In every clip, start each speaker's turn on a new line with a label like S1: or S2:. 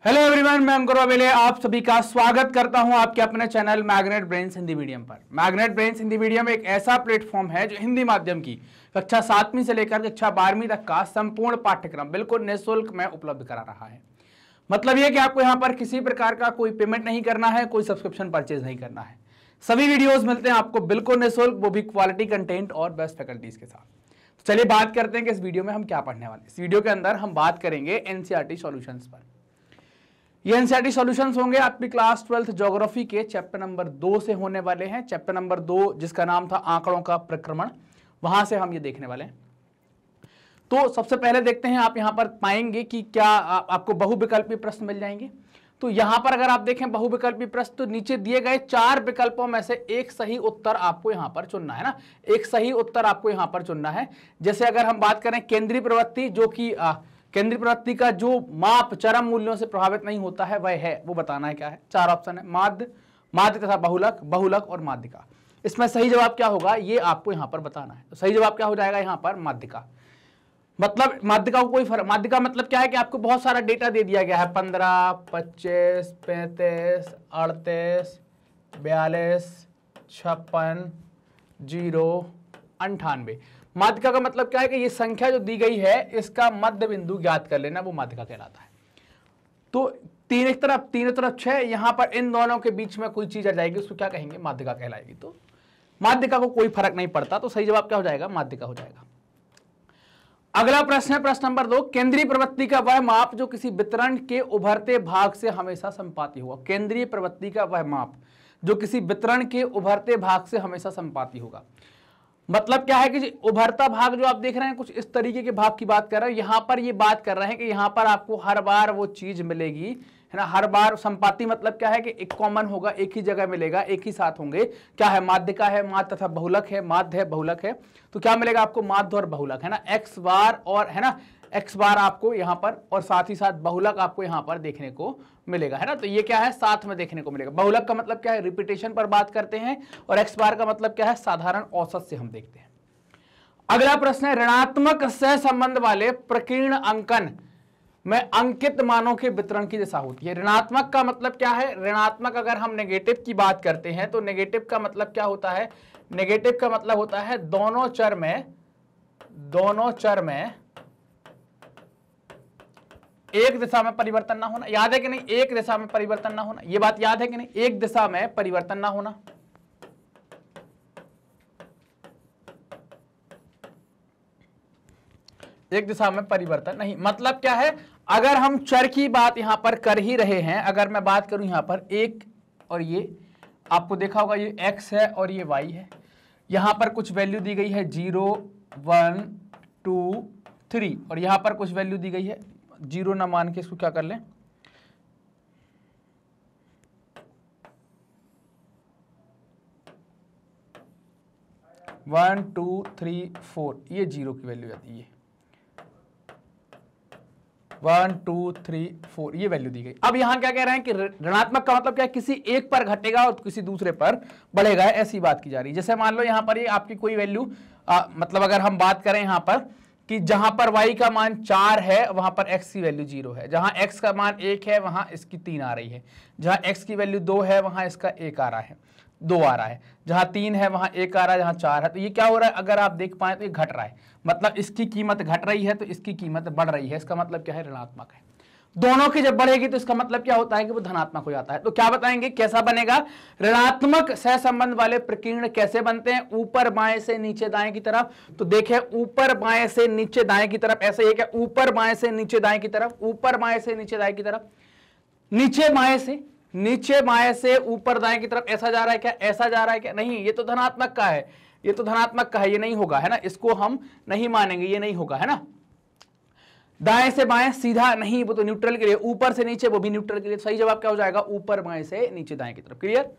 S1: Hello everyone, मैं अंकुर वाबेले आप सभी का स्वागत करता हूं आपके अपने channel magnet brains Hindi medium पर। मैग्नेट ब्रेन्स हिंदी मीडियम एक ऐसा प्लेटफॉर्म है जो हिंदी माध्यम की कक्षा 7वीं से लेकर कक्षा 12वीं तक का संपूर्ण पाठ्यक्रम बिल्कुल निःशुल्क में उपलब्ध करा रहा है। मतलब यह कि आपको यहाँ पर किसी प्रकार का कोई पेमेंट नहीं करना है, कोई सब्सक्रिप्शन परचेज नहीं करना है। सभी वीडियोज मिलते हैं आपको बिल्कुल निःशुल्क, वो भी क्वालिटी कंटेंट और बेस्ट फैकल्टीज के साथ। चलिए बात करते हैं कि इस वीडियो में हम क्या पढ़ने वाले हैं। इस वीडियो के अंदर हम बात करेंगे एनसीईआरटी सॉल्यूशंस पर। ये एनसीईआरटी सॉल्यूशंस होंगे आपकी क्लास 12th ज्योग्राफी के चैप्टर नंबर 2 से होने वाले हैं। चैप्टर नंबर 2 जिसका नाम था आंकड़ों का प्रक्रमण, वहां से हम ये देखने वाले हैं। तो सबसे पहले देखते हैं, आप यहां पर पाएंगे कि क्या आपको बहुविकल्पी प्रश्न मिल जाएंगे। तो यहां पर अगर आप देखें बहुविकल्पी प्रश्न, तो नीचे दिए गए 4 विकल्पों में से एक सही उत्तर आपको यहां पर चुनना है ना। एक सही उत्तर आपको यहां पर चुनना है। जैसे अगर हम बात करें केंद्रीय प्रवृत्ति, जो कि केंद्रीय प्रवृत्ति का जो माप चरम मूल्यों से प्रभावित नहीं होता है वह है, वो बताना है क्या है। 4 ऑप्शन है, माध्य, माध्य तथा बहुलक, बहुलक और माध्यिका। इसमें सही जवाब क्या होगा ये आपको यहां पर बताना है। तो सही जवाब क्या हो जाएगा यहां पर, माध्यिका। मतलब माध्यिका को कोई फर्क, माध्यिका मतलब क्या है कि आपको बहुत सारा डेटा दे दिया गया है, 15, 25, 35, 38, 42, 56, 0, 98। माध्यिका का मतलब क्या है कि ये संख्या जो दी गई है इसका मध्य बिंदु ज्ञात कर लेना, वो माध्यिका कहलाता है। तो तीन एक तरफ 6, यहां पर इन दोनों के बीच में कोई चीज आ जाएगी, उसको क्या कहेंगे, माध्यिका कहलाएगी। तो माध्यिका को कोई फर्क नहीं पड़ता, तो सही जवाब क्या हो जाएगा, माध्यिका हो जाएगा। अगला प्रश्न है प्रश्न नंबर 2, केंद्रीय प्रवृत्ति का वह माप जो किसी वितरण के उभरते भाग से हमेशा संपाती होगा। केंद्रीय प्रवृत्ति का वह माप जो किसी वितरण के उभरते भाग से हमेशा संपाती होगा। मतलब क्या है कि उभरता भाग जो आप देख रहे हैं कुछ इस तरीके के भाग की बात कर रहे हैं। यहां पर ये बात कर रहे हैं कि यहां पर आपको हर बार वो चीज मिलेगी, है ना। हर बार संपाती मतलब क्या है कि एक कॉमन होगा, एक ही जगह मिलेगा, एक ही साथ होंगे। क्या है, माध्यिका है, माध्य तथा बहुलक है, माध्य है, बहुलक है। तो क्या मिलेगा आपको, माध्य और बहुलक, है ना। एक्स बार और, है ना, एक्स बार आपको यहां पर, और साथ ही साथ बहुलक आपको यहां पर देखने को मिलेगा, है ना। तो ये क्या है, साथ में देखने को मिलेगा। बहुलक का मतलब क्या है, रिपीटेशन पर बात करते हैं, और एक्स बार का मतलब क्या है, साधारण औसत से हम देखते हैं। अगला प्रश्न है, ऋणात्मक सहसंबंध वाले प्रकीर्ण अंकन में अंकित मानों के वितरण की दिशा होती है। ऋणात्मक का मतलब क्या है, ऋणात्मक अगर हम नेगेटिव की बात करते हैं तो नेगेटिव का मतलब क्या होता है, नेगेटिव का मतलब होता है दोनों चर में एक दिशा में परिवर्तन ना होना। याद है कि नहीं, एक दिशा में परिवर्तन ना होना, ये बात याद है कि नहीं, एक दिशा में परिवर्तन ना होना। एक दिशा में परिवर्तन नहीं, मतलब क्या है, अगर हम चर की बात यहां पर कर ही रहे हैं, अगर मैं बात करूं यहां पर एक, और ये आपको देखा होगा ये x है और ये y है। यहां पर कुछ वैल्यू दी गई है 0, 1, 2, 3, और यहां पर कुछ वैल्यू दी गई है, 0 ना मान के इसको क्या कर लें, वन, 2, 3, 4, ये 0 की वैल्यू आती है, 1, 2, 3, 4, ये वैल्यू दी गई। अब यहां क्या कह रहे हैं कि ऋणात्मक का मतलब क्या है, किसी एक पर घटेगा और किसी दूसरे पर बढ़ेगा, ऐसी बात की जा रही है। जैसे मान लो यहां पर ये आपकी कोई वैल्यू, मतलब अगर हम बात करें यहां पर कि जहां पर y का मान 4 है वहां पर x की वैल्यू 0 है, जहां x का मान 1 है वहां इसकी 3 आ रही है, जहां x की वैल्यू 2 है वहां इसका 1 आ रहा है, 2 आ रहा है, जहां 3 है वहां 1 आ रहा है, जहां 4 है। तो ये क्या हो रहा है, अगर आप देख पाए तो ये घट रहा है, मतलब इसकी कीमत घट रही है तो इसकी कीमत बढ़ रही है, इसका मतलब क्या है, ऋणात्मक है। दोनों की जब बढ़ेगी तो इसका मतलब क्या होता है कि वो धनात्मक हो जाता है। तो क्या बताएंगे कैसा बनेगा, ऋणात्मक सहसंबंध वाले प्रकीर्ण कैसे बनते हैं, ऊपर बाएं से नीचे दाएं की तरफ। तो देखें ऊपर बाएं से नीचे दाएं की तरफ, ऐसे ही क्या, ऊपर बाएं से नीचे दाएं की तरफ, ऊपर बाएं से नीचे दाएं की तरफ, नीचे बाएं से ऊपर दाएं की तरफ, ऐसा जा रहा है क्या, ऐसा जा रहा है क्या, नहीं, ये तो धनात्मक का है, ये तो धनात्मक का है, ये नहीं होगा, है ना, इसको हम नहीं मानेंगे, ये नहीं होगा, है ना। दाएं से बाएं सीधा नहीं, वो तो न्यूट्रल के लिए, ऊपर से नीचे वो भी न्यूट्रल के लिए। सही जवाब क्या हो जाएगा, ऊपर बाएं से नीचे दाएं की तरफ। क्लियर।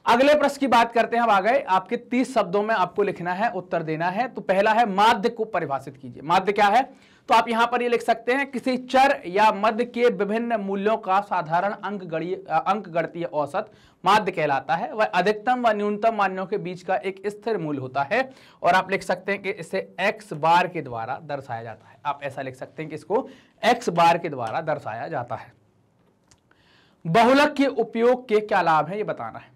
S1: अगले प्रश्न की बात करते हैं, अब आ गए, आपके 30 शब्दों में आपको लिखना है, उत्तर देना है। तो पहला है, माध्य को परिभाषित कीजिए। माध्य क्या है, तो आप यहां पर ये लिख सकते हैं, किसी चर या मध्य के विभिन्न मूल्यों का साधारण अंकगणितीय औसत माध्य कहलाता है। वह अधिकतम व न्यूनतम मानों के बीच का एक स्थिर मूल्य होता है, और आप लिख सकते हैं कि इसे x बार के द्वारा दर्शाया जाता है। आप ऐसा लिख सकते हैं कि इसको x बार के द्वारा दर्शाया जाता है। बहुलक के उपयोग के क्या लाभ है ये बताना है।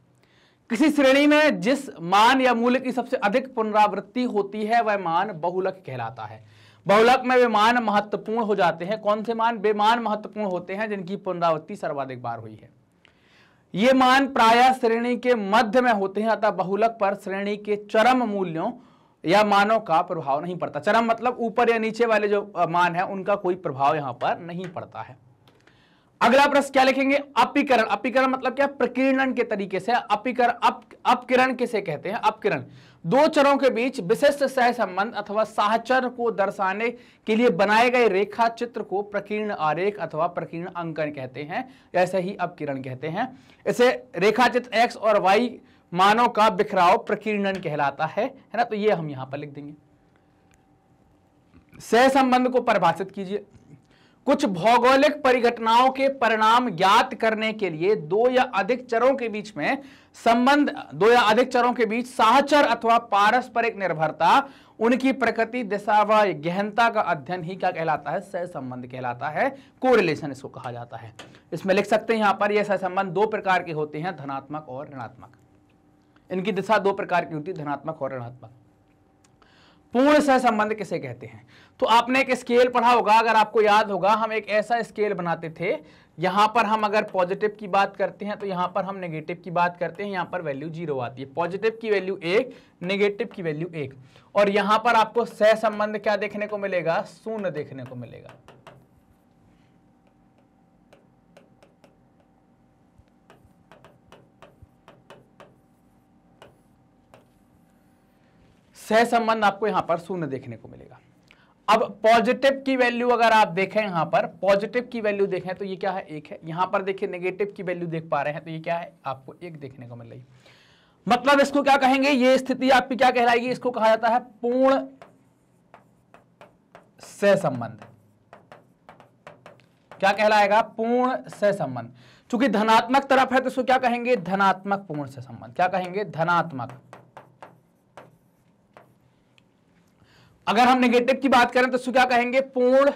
S1: किसी श्रेणी में जिस मान या मूल्य की सबसे अधिक पुनरावृत्ति होती है वह मान बहुलक कहलाता है। बहुलक में वे मान महत्वपूर्ण हो जाते हैं। कौन से मान? वे मान महत्वपूर्ण होते हैं जिनकी पुनरावृत्ति सर्वाधिक बार हुई है। ये मान प्रायः श्रेणी के मध्य में होते हैं, अतः बहुलक पर श्रेणी के चरम मूल्यों या मानों का प्रभाव नहीं पड़ता। चरम मतलब ऊपर या नीचे वाले जो मान है उनका कोई प्रभाव यहां पर नहीं पड़ता है। अगला प्रश्न क्या लिखेंगे? अपीकरण। अपीकरण मतलब क्या? प्रकीर्णन के तरीके से। अपकिरण किसे कहते हैं? अपकिरण दो चरों के बीच विशिष्ट सहसंबंध अथवा साहचर्य को दर्शाने के लिए बनाए गए रेखा चित्र को प्रकीर्ण आरेख अथवा प्रकीर्ण अंकन कहते हैं। ऐसे ही अपकिरण कहते हैं। इसे रेखा चित्र एक्स और वाई मानों का बिखराव प्रकीर्णन कहलाता है ना। तो ये हम यहां पर लिख देंगे। सहसंबंध को परिभाषित कीजिए। कुछ भौगोलिक परिघटनाओं के परिणाम ज्ञात करने के लिए दो या अधिक चरों के बीच में संबंध, दो या अधिक चरों के बीच साहचर्य अथवा पारस्परिक निर्भरता, उनकी प्रकृति, दिशा व गहनता का अध्ययन ही क्या कहलाता है? सहसंबंध कहलाता है। कोरिलेशन इसको कहा जाता है। इसमें लिख सकते हैं यहां पर यह सहसंबंध दो प्रकार के होते हैं, धनात्मक और ऋणात्मक। इनकी दिशा दो प्रकार की होती है, धनात्मक और ऋणात्मक। पूर्ण सहसंबंध किसे कहते हैं? तो आपने एक स्केल पढ़ा होगा, अगर आपको याद होगा, हम एक ऐसा स्केल बनाते थे। यहां पर हम अगर पॉजिटिव की बात करते हैं तो यहां पर हम नेगेटिव की बात करते हैं, यहां पर वैल्यू 0 आती है। पॉजिटिव की वैल्यू 1, नेगेटिव की वैल्यू 1। और यहां पर आपको सहसंबंध क्या देखने को मिलेगा? 0 देखने को मिलेगा। सहसंबंध आपको यहां पर 0 देखने को मिलेगा। अब पॉजिटिव की वैल्यू अगर आप देखें, यहां पर पॉजिटिव की वैल्यू देखें तो ये क्या है? 1 है। यहां पर देखिए नेगेटिव की वैल्यू देख पा रहे हैं तो ये क्या है? आपको 1 देखने को मिल रही। मतलब इसको क्या कहेंगे? ये स्थिति आपकी क्या कहलाएगी? इसको कहा जाता है पूर्ण सहसंबंध। क्या कहलाएगा? पूर्ण सहसंबंध। चूंकि धनात्मक तरफ है तो इसको क्या कहेंगे? धनात्मक पूर्ण सहसंबंध। क्या कहेंगे? धनात्मक। अगर हम नेगेटिव की बात करें तो इसको क्या कहेंगे? पूर्ण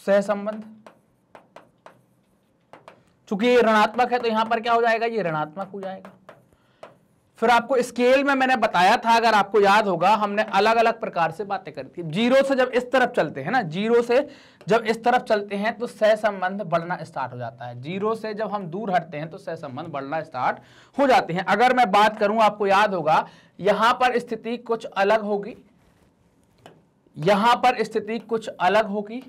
S1: सहसंबंध। चूंकि ये ऋणात्मक है तो यहां पर क्या हो जाएगा? ये ऋणात्मक हो जाएगा। फिर आपको स्केल में मैंने बताया था, अगर आपको याद होगा, हमने अलग अलग प्रकार से बातें करी थी। 0 से जब इस तरफ चलते हैं ना, 0 से जब इस तरफ चलते हैं तो सहसंबंध बढ़ना स्टार्ट हो जाता है। 0 से जब हम दूर हटते हैं तो सहसंबंध बढ़ना स्टार्ट हो जाते हैं। अगर मैं बात करूं, आपको याद होगा, यहां पर स्थिति कुछ अलग होगी, यहां पर स्थिति कुछ अलग होगी,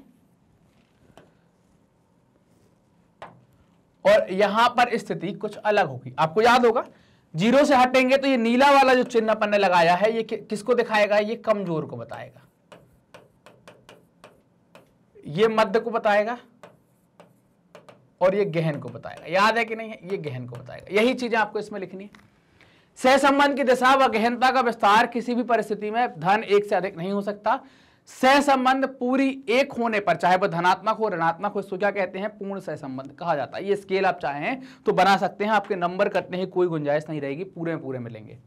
S1: और यहां पर स्थिति कुछ अलग होगी। आपको याद होगा, 0 से हटेंगे तो ये नीला वाला जो चिन्ह अपन ने लगाया है, ये किसको दिखाएगा? ये कमजोर को बताएगा, ये मध्य को बताएगा, और ये गहन को बताएगा। याद है कि नहीं है? ये गहन को बताएगा। यही चीजें आपको इसमें लिखनी है। सहसंबंध की दिशा व गहनता का विस्तार किसी भी परिस्थिति में धन 1 से अधिक नहीं हो सकता। सहसंबंध पूरी 1 होने पर, चाहे वह धनात्मक हो ऋणात्मक हो, इसको क्या कहते हैं? पूर्ण सहसंबंध कहा जाता है। ये स्केल आप चाहें तो बना सकते हैं, आपके नंबर कटने की कोई गुंजाइश नहीं रहेगी, पूरे पूरे मिलेंगे।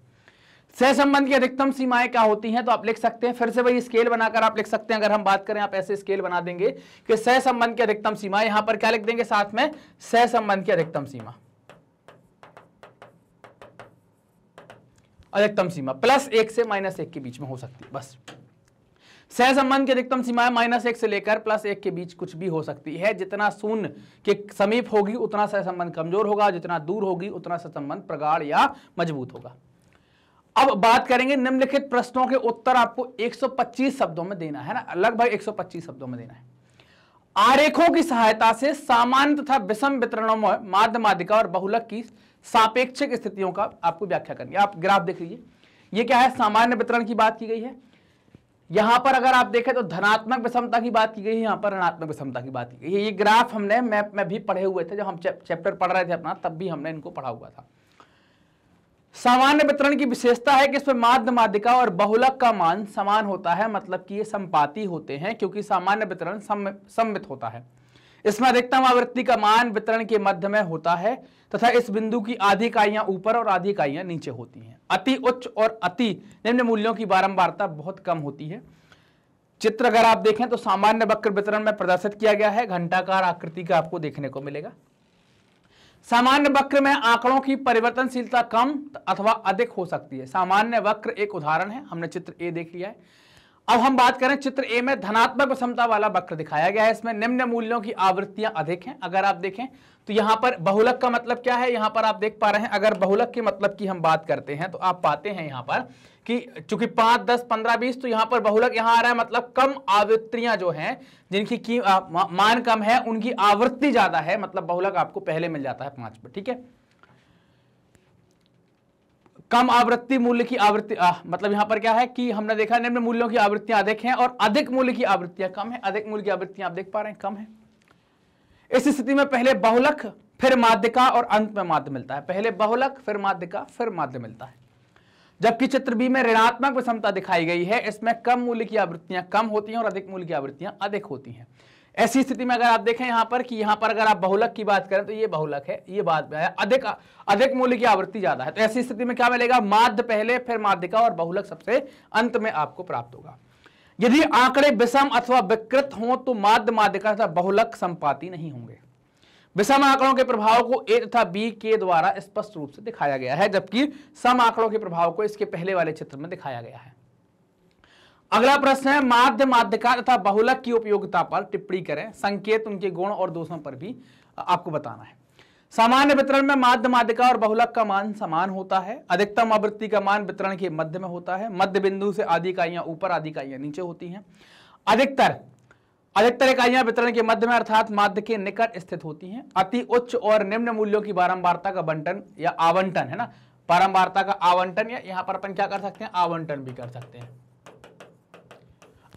S1: सहसंबंध की अधिकतम सीमाएं क्या होती हैं? तो आप लिख सकते हैं, फिर से वही स्केल बनाकर आप लिख सकते हैं। अगर हम बात करें, आप ऐसे स्केल बना देंगे कि सहसंबंध की अधिकतम सीमा, यहां पर क्या लिख देंगे साथ में? सहसंबंध की अधिकतम सीमा, अधिकतम सीमा +1 से -1 के बीच में हो सकती है। बस सहसंबंध की अधिकतम सीमाएं -1 से लेकर +1 के बीच कुछ भी हो सकती है। जितना शून्य के समीप होगी उतना सहसंबंध कमजोर होगा, जितना दूर होगी उतना सहसंबंध प्रगाढ़ या मजबूत होगा। अब बात करेंगे, निम्नलिखित प्रश्नों के उत्तर आपको 125 शब्दों में देना है ना, लगभग 125 शब्दों में देना है। आरेखों की सहायता से सामान्य तथा विषम वितरणों में माध्य माध्यिका और बहुलक की सापेक्षिक स्थितियों का आपको व्याख्या करनी है। आप ग्राफ देख लीजिए, ये क्या है? सामान्य वितरण की बात की गई है। यहां पर अगर आप देखें तो धनात्मक विषमता की बात की गई है, यहां पर ऋणात्मक विषमता की बात की गई है। ये ग्राफ हमने मैप में भी पढ़े हुए थे, जब हम चैप्टर पढ़ रहे थे अपना, तब भी हमने इनको पढ़ा हुआ था। सामान्य वितरण की विशेषता है कि इसमें माध्य माध्यिका और बहुलक का मान समान होता है, मतलब कि ये समपाती होते हैं, क्योंकि सामान्य वितरण सममित होता है। इसमें अधिकतम आवृत्ति का मान वितरण के मध्य में होता है तथा इस बिंदु की आधी इकाइयां ऊपर और आधी इकाइयां नीचे होती हैं। अति उच्च और अति निम्न मूल्यों की बारंबारता बहुत कम होती है। चित्र अगर आप देखें तो सामान्य वक्र वितरण में प्रदर्शित किया गया है, घंटाकार आकृति का आपको देखने को मिलेगा। सामान्य वक्र में आंकड़ों की परिवर्तनशीलता कम अथवा अधिक हो सकती है। सामान्य वक्र एक उदाहरण है, हमने चित्र ए देख लिया है। अब हम बात करें चित्र ए में धनात्मक विषमता वाला वक्र दिखाया गया है। इसमें निम्न मूल्यों की आवृत्तियां अधिक हैं। अगर आप देखें तो यहां पर बहुलक का मतलब क्या है, यहां पर आप देख पा रहे हैं, अगर बहुलक के मतलब की हम बात करते हैं तो आप पाते हैं यहां पर कि चूंकि 5, 10, 15, 20, तो यहां पर बहुलक यहां आ रहा है, मतलब कम आवृत्तियां जो हैं जिनकी मान कम है उनकी आवृत्ति ज्यादा है, मतलब बहुलक आपको पहले मिल जाता है 5 पर। ठीक है, कम आवृत्ति मूल्य की आवृत्ति मतलब यहां पर क्या है कि हमने देखा निम्न मूल्यों की आवृत्तियां अधिक हैं और अधिक मूल्य की आवृत्तियां कम है। अधिक मूल्य की आवृत्तियां आप देख पा रहे हैं कम है। इस स्थिति में पहले बहुलक फिर माध्यिका और अंत में माध्य मिलता है। पहले बहुलक फिर माध्यिका फिर माध्य मिलता है। जबकि चित्र बी में ऋणात्मक विषमता दिखाई गई है, इसमें कम मूल्य की आवृत्तियां कम होती हैं और अधिक मूल्य की आवृत्तियां अधिक होती हैं। ऐसी स्थिति में अगर आप देखें यहां पर कि यहां पर अगर आप बहुलक की बात करें तो ये बहुलक है, ये बाद में है, अधिक मूल्य की आवृत्ति ज्यादा है। तो ऐसी स्थिति में क्या मिलेगा, माध्य पहले फिर माध्यिका और बहुलक सबसे अंत में आपको प्राप्त होगा। यदि आंकड़े विषम अथवा विकृत हों तो माध्य माध्यिका तथा बहुलक संपाती नहीं होंगे। विषम आंकड़ों के प्रभाव को ए तथा बी के द्वारा स्पष्ट रूप से दिखाया गया है, जबकि सम आंकड़ों के प्रभाव को इसके पहले वाले चित्र में दिखाया गया है। अगला प्रश्न है, माध्य माध्यिका तथा बहुलक की उपयोगिता पर टिप्पणी करें। संकेत, उनके गुण और दोषों पर भी आपको बताना है। सामान्य वितरण में माध्य माध्यिका और बहुलक का मान समान होता है। अधिकतम आवृत्ति का मान वितरण के मध्य में होता है। मध्य बिंदु से आधी इकाइयां ऊपर, आधी इकाइयां नीचे होती हैं। अधिकतर इकाइयां वितरण के मध्य में अर्थात माध्य के निकट स्थित होती हैं। अति उच्च और निम्न मूल्यों की बारंबारता का बंटन या आवंटन, है ना, बारंबारता का आवंटन, या यहां पर अपन क्या कर सकते हैं, आवंटन भी कर सकते हैं।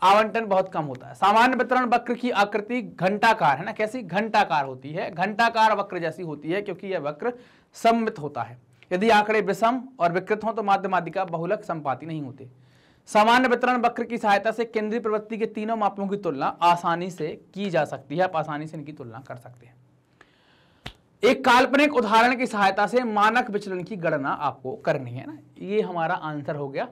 S1: आवंटन बहुत कम होता है। सामान्य वितरण वक्र की आकृति घंटाकार, है ना, कैसी, घंटाकार होती है, घंटाकार वक्र जैसी होती है, क्योंकि यह वक्र सममित होता है। यदि आंकड़े विषम और विकृत हों तो माध्य माध्यिका बहुलक संपाती नहीं होते। सामान्य वितरण वक्र की सहायता से केंद्रीय प्रवृत्ति के तीनों मापों की तुलना आसानी से की जा सकती है। आप आसानी से इनकी तुलना कर सकते हैं। एक काल्पनिक उदाहरण की सहायता से मानक विचलन की गणना आपको करनी है ना। ये हमारा आंसर हो गया।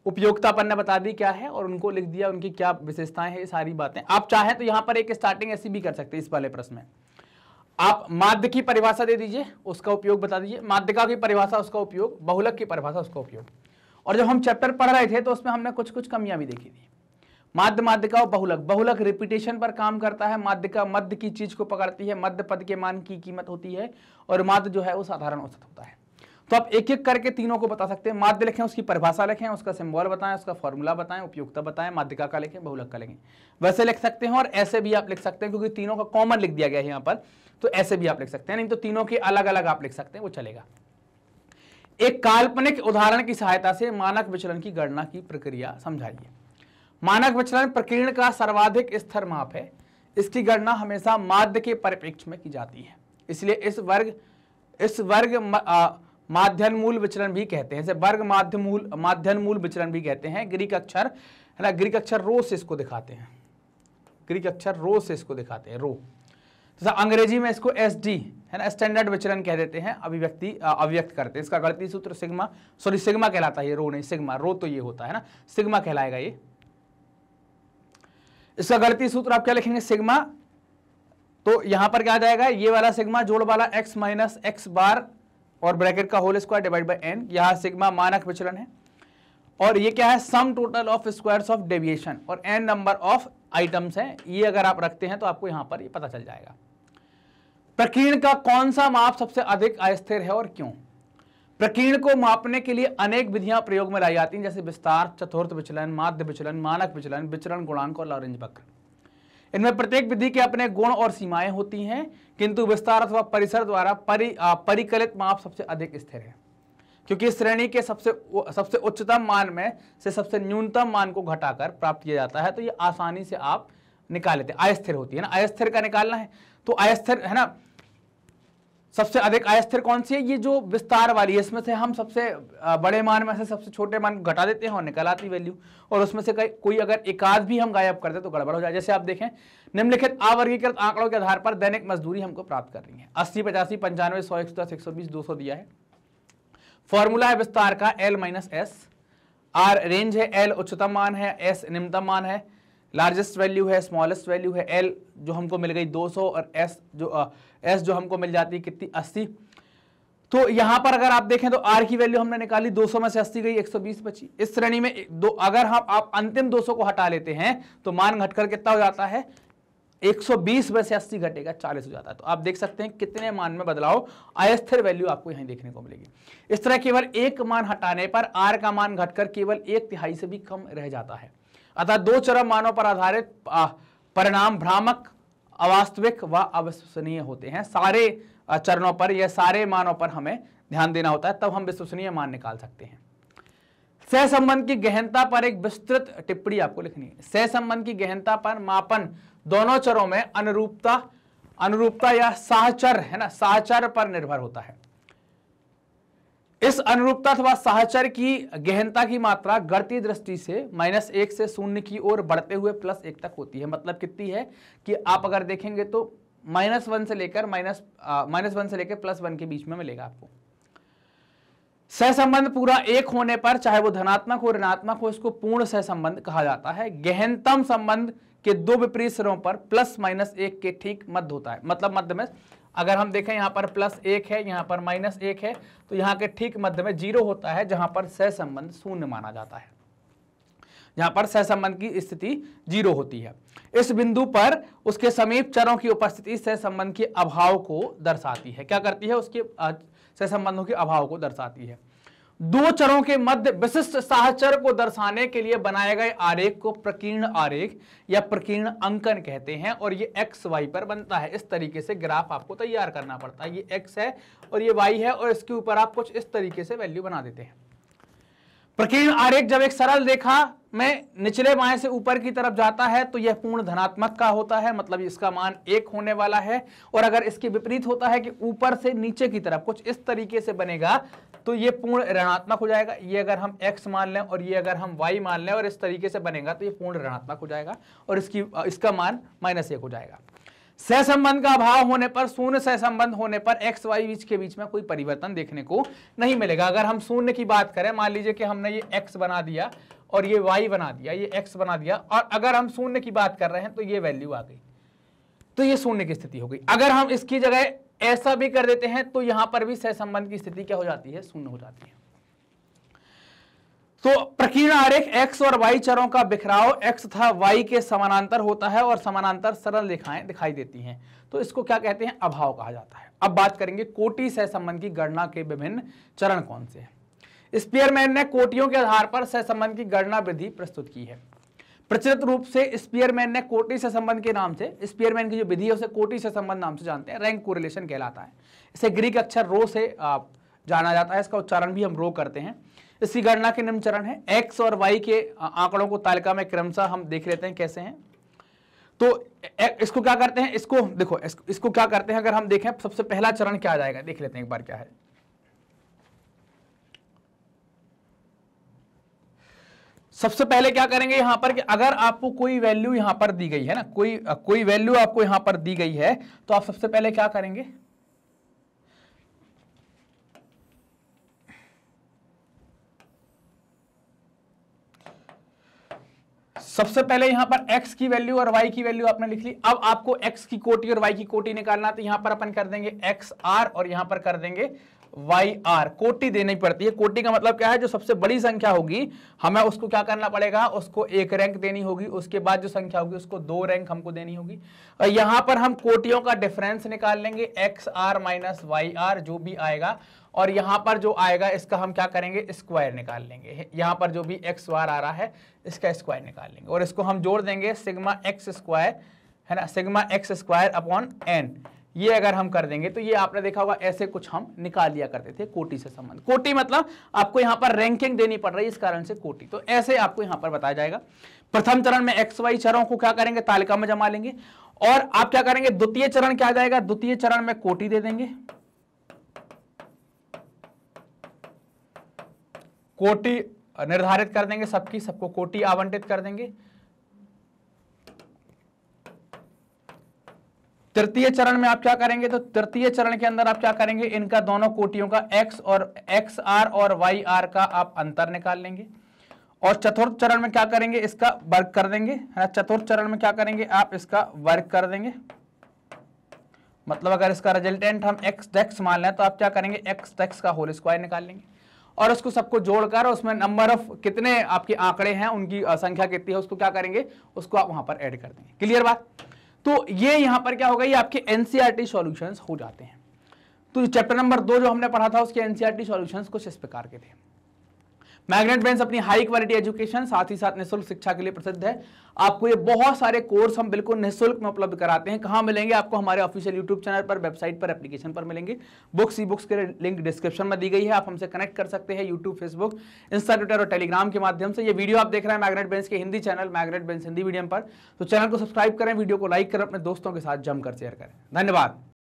S1: उपयोगिता अपन ने बता दी क्या है और उनको लिख दिया, उनकी क्या विशेषताएं हैं, ये सारी बातें। आप चाहें तो यहां पर एक स्टार्टिंग ऐसी भी कर सकते हैं। इस वाले प्रश्न में आप माध्य की परिभाषा दे दीजिए, उसका उपयोग बता दीजिए, माध्यिका की परिभाषा उसका उपयोग, बहुलक की परिभाषा उसका उपयोग। और जब हम चैप्टर पढ़ रहे थे तो उसमें हमने कुछ कुछ कमियां भी देखी थी। माध्य माध्यिका और बहुलक, बहुलक रिपीटेशन पर काम करता है, माध्यिका मध्य की चीज को पकड़ती है, मध्य पद के मान की कीमत होती है, और माध्य जो है वो साधारण औसत होता है। तो आप एक एक करके तीनों को बता सकते हैं। माध्य लिखें, उसकी परिभाषा लिखें, उसका सिंबल बताएं, उसका फॉर्मूला बताएं, उपयोगिता बताएं, माध्यिका का लिखें, बहुलक का लिखें। वैसे लिख सकते हैं और ऐसे भी आप लिख सकते हैं, क्योंकि तीनों का कॉमन लिख दिया गया है यहाँ पर, तो ऐसे भी आप लिख सकते हैं। नहीं तो तीनों के अलग अलग आप लिख सकते हैं, वो चलेगा। एक काल्पनिक उदाहरण की सहायता से मानक विचलन की गणना की प्रक्रिया समझाइए। मानक विचलन प्रकीर्ण का सर्वाधिक स्थिर माप है। इसकी गणना हमेशा माध्य के परिप्रेक्ष्य में की जाती है, इसलिए इस वर्ग माध्यनमूल विचलन भी कहते हैं, इसे वर्ग माध्यनमूल विचलन भी कहते हैं। ग्रीक अक्षर, है ना, ग्रीक अक्षर रो से इसको दिखाते हैं, ग्रीक अक्षर रो से इसको दिखाते हैं, रो। तो अंग्रेजी में इसको एसडी, है ना, स्टैंडर्ड विचलन कह देते हैं, अभिव्यक्त करते हैं। इसका गणितीय सूत्र सिग्मा कहलाता है, ये रो नहीं, सिग्मा, रो तो ये होता है ना, सिग्मा कहलाएगा ये। इसका गणितीय सूत्र आप क्या लिखेंगे, सिग्मा। तो यहां पर क्या आ जाएगा, ये वाला सिग्मा जोड़ वाला x माइनस एक्स बार और ब्रैकेट का whole square divide by n। यहां सिग्मा मानक विचलन है, और ये क्या है, sum total of squares of deviation, और n नंबर ऑफ आइटम्स हैं। ये अगर आप रखते हैं तो आपको यहां पर ये पता चल जाएगा। प्रकीर्ण का कौन सा माप सबसे अधिक अस्थिर है और क्यों? प्रकीर्ण को मापने के लिए अनेक विधियां प्रयोग में लाई जाती हैं, जैसे विस्तार, चतुर्थ विचलन, माध्य विचलन, मानक विचलन, विचरण गुणांक और लॉरेंज वक्र। इनमें प्रत्येक विधि के अपने गुण और सीमाएं होती हैं, किंतु विस्तार अथवा परिसर द्वारा परिकलित माप सबसे अधिक स्थिर है, क्योंकि इस श्रेणी के सबसे उच्चतम मान में से सबसे न्यूनतम मान को घटाकर प्राप्त किया जाता है। तो ये आसानी से आप निकाल लेते हैं। अस्थिर होती है ना, अस्थिर का निकालना है तो अस्थिर, है ना, सबसे अधिक अस्थिर कौन सी है, ये जो विस्तार वाली है। इसमें से हम सबसे बड़े मान में से सबसे छोटे मान को घटा देते हैं और निकल आती वैल्यू, और उसमें से कोई अगर एकाध भी हम गायब कर दे तो गड़बड़ हो जाए। जैसे आप देखें, निम्नलिखित अवर्गीकृत आंकड़ों के आधार पर दैनिक मजदूरी हमको प्राप्त करनी है। 80, 85, 95, 100, 110, 120, 200 दिया है। फॉर्मूला है विस्तार का L - S। आर रेंज है, एल उच्चतम मान है, एस निम्नतम मान है, लार्जेस्ट वैल्यू है, स्मॉलेस्ट वैल्यू है, एल जो हमको मिल गई 200 और एस जो हमको मिल जाती है कितनी 80। तो यहां पर अगर आप देखें तो आर की वैल्यू हमने निकाली, 200 में से 80 गई, 120 बची। इस श्रेणी में अगर हम आप अंतिम 200 को हटा लेते हैं तो मान घटकर कितना हो जाता है, 120 में से 80 घटेगा 40 हो जाता है। तो आप देख सकते हैं कितने मान में बदलाव, अस्थिर वैल्यू आपको यहां देखने को मिलेगी। इस तरह केवल एक मान हटाने पर आर का मान घटकर केवल 1/3 से भी कम रह जाता है। अतः दो चरम मानों पर आधारित परिणाम भ्रामक, अवास्तविक व अविश्वसनीय होते हैं। सारे चरणों पर या सारे मानों पर हमें ध्यान देना होता है, तब हम विश्वसनीय मान निकाल सकते हैं। सहसंबंध की गहनता पर एक विस्तृत टिप्पणी आपको लिखनी है। सहसंबंध की गहनता पर मापन दोनों चरों में अनुरूपता या साहचर्य है ना, साहचर्य पर निर्भर होता है। इस अनुरूपता अथवा साहचर्य की गहनता की मात्रा गणितीय दृष्टि से -1 से 0 की ओर बढ़ते हुए +1 तक होती है। मतलब कितनी है कि आप अगर देखेंगे तो -1 से लेकर +1 के बीच में मिलेगा आपको। सहसंबंध पूरा एक होने पर चाहे वो धनात्मक हो ऋणात्मक हो, इसको पूर्ण सहसंबंध कहा जाता है। गहनतम संबंध के दो विपरीत सिरों पर +-1 के ठीक मध्य होता है। मतलब मध्य में अगर हम देखें यहाँ पर +1 है, यहाँ पर -1 है, तो यहाँ के ठीक मध्य में 0 होता है, जहां पर सहसंबंध शून्य माना जाता है, जहां पर सहसंबंध की स्थिति 0 होती है। इस बिंदु पर उसके समीप चरों की उपस्थिति सहसंबंध के अभाव को दर्शाती है। क्या करती है, उसके सहसंबंधों के अभाव को दर्शाती है। दो चरों के मध्य विशिष्ट साहचर्य को दर्शाने के लिए बनाए गए आरेख को प्रकीर्ण आरेख या प्रकीर्ण अंकन कहते हैं, और ये एक्स वाई पर बनता है। इस तरीके से ग्राफ आपको तैयार करना पड़ता है। ये एक्स है और ये वाई है, और इसके ऊपर आप कुछ इस तरीके से वैल्यू बना देते हैं। प्रकीर्ण आरेख जब एक सरल रेखा में निचले बाएं से ऊपर की तरफ जाता है तो यह पूर्ण धनात्मक का होता है, मतलब इसका मान 1 होने वाला है। और अगर इसके विपरीत होता है कि ऊपर से नीचे की तरफ कुछ इस तरीके से बनेगा तो ये पूर्ण ऋणात्मक हो जाएगा। ये अगर हम x मान लें और ये अगर हम y मान लें और इस तरीके से बनेगा तो ये पूर्ण ऋणात्मक हो जाएगा और इसका मान -1 हो जाएगा। सहसंबंध का अभाव होने पर, शून्य सहसंबंध होने पर x y के बीच में कोई परिवर्तन देखने को नहीं मिलेगा। अगर हम शून्य की बात करें, मान लीजिए कि हमने ये x बना दिया और ये y बना दिया, ये x बना दिया, और अगर हम शून्य की बात कर रहे हैं तो ये वैल्यू आ गई, तो ये शून्य की स्थिति हो गई। अगर हम इसकी जगह ऐसा भी कर देते हैं तो यहां पर भी सहसंबंध की स्थिति क्या हो जाती है, शून्य हो जाती है। तो प्रकीर्ण आरेख x और y चरों का बिखराव x तथा y के समानांतर होता है और समानांतर सरल रेखाएं दिखाई देती हैं, तो इसको क्या कहते हैं, अभाव कहा जाता है। अब बात करेंगे कोटि सहसंबंध की गणना के विभिन्न चरण कौन से हैं। स्पीयरमैन ने कोटियों के आधार पर सहसंबंध की गणना विधि प्रस्तुत की है। प्रचलित रूप से स्पीयरमैन ने कोटि सहसंबंध के नाम से, स्पीयरमैन की जो विधि है उसे कोटि सहसंबंध नाम से जानते हैं। रैंक कोरिलेशन कहलाता है। इसे ग्रीक अक्षर रो से जाना जाता है, इसका उच्चारण भी हम रो करते हैं। इसकी गणना के निम्न चरण है। एक्स और वाई के आंकड़ों को तालिका में क्रमशः हम देख लेते हैं कैसे हैं। तो इसको क्या करते हैं, इसको देखो, इसको क्या करते हैं, अगर हम देखें सबसे पहला चरण क्या आ जाएगा, देख लेते हैं एक बार क्या है। सबसे पहले क्या करेंगे यहां पर कि अगर आपको कोई वैल्यू यहां पर दी गई है ना, कोई वैल्यू आपको यहां पर दी गई है, तो आप सबसे पहले क्या करेंगे, सबसे पहले यहां पर x की वैल्यू और y की वैल्यू आपने लिख ली। अब आपको x की कोटि और y की कोटि निकालना, तो यहां पर अपन कर देंगे xr और यहां पर कर देंगे yr। कोटि देनी पड़ती है। कोटि का मतलब क्या है, जो सबसे बड़ी संख्या होगी हमें उसको क्या करना पड़ेगा, उसको 1 रैंक देनी होगी, उसके बाद जो संख्या होगी उसको 2 रैंक हमको देनी होगी। और यहां पर हम कोटियों का डिफरेंस निकाल लेंगे, xr माइनस yr जो भी आएगा, और यहां पर जो आएगा इसका हम क्या करेंगे, स्क्वायर निकाल लेंगे। यहां पर जो भी x बार आ रहा है इसका स्क्वायर निकाल लेंगे और इसको हम जोड़ देंगे सिग्मा x स्क्वायर, है ना, sigma x square upon n। ये अगर हम कर देंगे तो ये आपने देखा होगा ऐसे कुछ हम निकाल लिया करते थे कोटि से संबंध। कोटि मतलब आपको यहां पर रैंकिंग देनी पड़ रही है, इस कारण से कोटि। तो ऐसे आपको यहां पर बताया जाएगा। प्रथम चरण में एक्स वाई चरों को क्या करेंगे, तालिका में जमा लेंगे, और आप क्या करेंगे, द्वितीय चरण क्या आ जाएगा, द्वितीय चरण में कोटि दे देंगे, कोटि निर्धारित कर देंगे, सबको कोटि आवंटित कर देंगे। तृतीय चरण में आप क्या करेंगे, तो तृतीय चरण के अंदर आप क्या करेंगे, इनका दोनों कोटियों का x और xr और yr का आप अंतर निकाल लेंगे, और चतुर्थ चरण में क्या करेंगे, इसका वर्ग कर देंगे, है ना। चतुर्थ चरण में क्या करेंगे आप, इसका वर्ग कर देंगे। मतलब अगर इसका रिजल्टेंट हम एक्स डेक्स मान लें तो आप क्या करेंगे, एक्स डेक्स का होल स्क्वायर निकाल लेंगे और उसको सबको जोड़कर उसमें नंबर ऑफ कितने आपके आंकड़े हैं, उनकी संख्या कितनी है, उसको क्या करेंगे, उसको आप वहां पर ऐड कर देंगे। क्लियर बात। तो ये यहां पर क्या होगा, ये आपके एनसीईआरटी सॉल्यूशंस हो जाते हैं। तो चैप्टर नंबर 2 जो हमने पढ़ा था उसके एनसीईआरटी सॉल्यूशंस कुछ इस प्रकार के थे। मैग्नेट ब्रेन्स अपनी हाई क्वालिटी एजुकेशन साथ ही साथ निःशुल्क शिक्षा के लिए प्रसिद्ध है। आपको ये बहुत सारे कोर्स हम बिल्कुल निःशुल्क में उपलब्ध कराते हैं। कहां मिलेंगे आपको, हमारे ऑफिशियल यूट्यूब चैनल पर, वेबसाइट पर, एप्लीकेशन पर मिलेंगे। बुक्स ई बुक्स के लिंक डिस्क्रिप्शन में दी गई है, आप हमसे कनेक्ट कर सकते हैं यूट्यूब, फेसबुक, इंस्टा, ट्विटर और टेलीग्राम के माध्यम से। ये वीडियो आप देख रहे हैं मैग्नेट ब्रेन्स के Hindi channel magnet brains Hindi medium पर। तो चैनल को सब्सक्राइब करें, वीडियो को लाइक करें, अपने दोस्तों के साथ जमकर शेयर करें। धन्यवाद।